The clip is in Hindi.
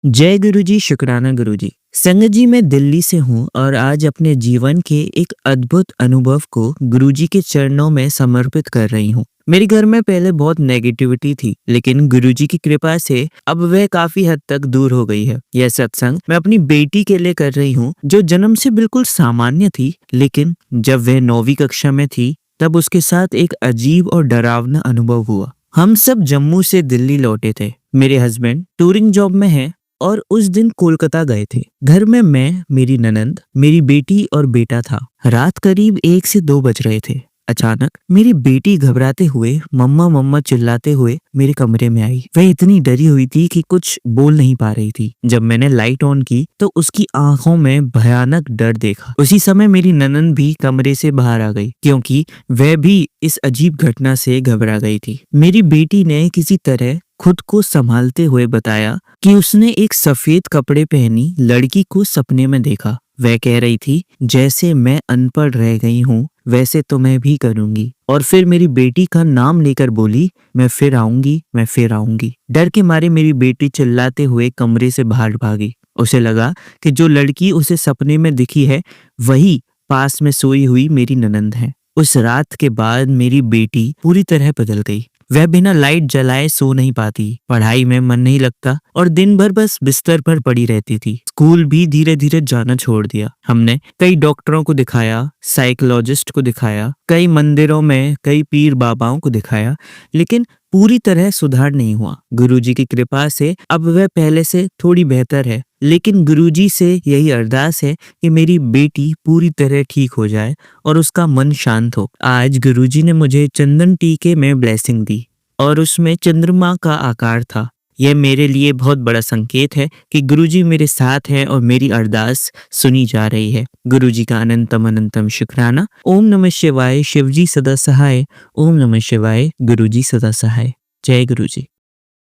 जय गुरुजी, शुक्राना गुरुजी। संगत जी, मैं दिल्ली से हूँ और आज अपने जीवन के एक अद्भुत अनुभव को गुरुजी के चरणों में समर्पित कर रही हूँ। मेरे घर में पहले बहुत नेगेटिविटी थी, लेकिन गुरुजी की कृपा से अब वह काफी हद तक दूर हो गई है। यह सत्संग मैं अपनी बेटी के लिए कर रही हूँ, जो जन्म से बिल्कुल सामान्य थी, लेकिन जब वह 9वीं कक्षा में थी तब उसके साथ एक अजीब और डरावना अनुभव हुआ। हम सब जम्मू से दिल्ली लौटे थे। मेरे हस्बैंड टूरिंग जॉब में हैं और उस दिन कोलकाता गए थे। घर में मैं, मेरी ननंद, मेरी बेटी और बेटा था। रात करीब 1 से 2 बज रहे थे। अचानक मेरी बेटी घबराते हुए मम्मा मम्मा चिल्लाते हुए मेरे कमरे में आई। वह इतनी डरी हुई थी कि कुछ बोल नहीं पा रही थी। जब मैंने लाइट ऑन की तो उसकी आंखों में भयानक डर देखा। उसी समय मेरी ननंद भी कमरे से बाहर आ गई, क्योंकि वह भी इस अजीब घटना से घबरा गई थी। मेरी बेटी ने किसी तरह खुद को संभालते हुए बताया कि उसने एक सफेद कपड़े पहनी लड़की को सपने में देखा। वह कह रही थी, जैसे मैं अनपढ़ रह गई हूँ वैसे तो मैं भी करूंगी। और फिर मेरी बेटी का नाम लेकर बोली, मैं फिर आऊंगी, मैं फिर आऊंगी। डर के मारे मेरी बेटी चिल्लाते हुए कमरे से बाहर भागी। उसे लगा कि जो लड़की उसे सपने में दिखी है वही पास में सोई हुई मेरी ननंद है। उस रात के बाद मेरी बेटी पूरी तरह बदल गई। वह बिना लाइट जलाए सो नहीं पाती, पढ़ाई में मन नहीं लगता और दिन भर बस बिस्तर पर पड़ी रहती थी। स्कूल भी धीरे धीरे जाना छोड़ दिया। हमने कई डॉक्टरों को दिखाया, साइकोलॉजिस्ट को दिखाया, कई मंदिरों में कई पीर बाबाओं को दिखाया, लेकिन पूरी तरह सुधार नहीं हुआ। गुरुजी की कृपा से अब वह पहले से थोड़ी बेहतर है, लेकिन गुरुजी से यही अरदास है कि मेरी बेटी पूरी तरह ठीक हो जाए और उसका मन शांत हो। आज गुरुजी ने मुझे चंदन टीके में ब्लेसिंग दी और उसमें चंद्रमा का आकार था। यह मेरे लिए बहुत बड़ा संकेत है कि गुरुजी मेरे साथ हैं और मेरी अरदास सुनी जा रही है। गुरुजी का अनंतम अनंतम शुक्राना। ओम नमः शिवाय। शिवजी सदा सहाय। ओम नमः शिवाय। गुरुजी सदा सहाय। जय गुरुजी।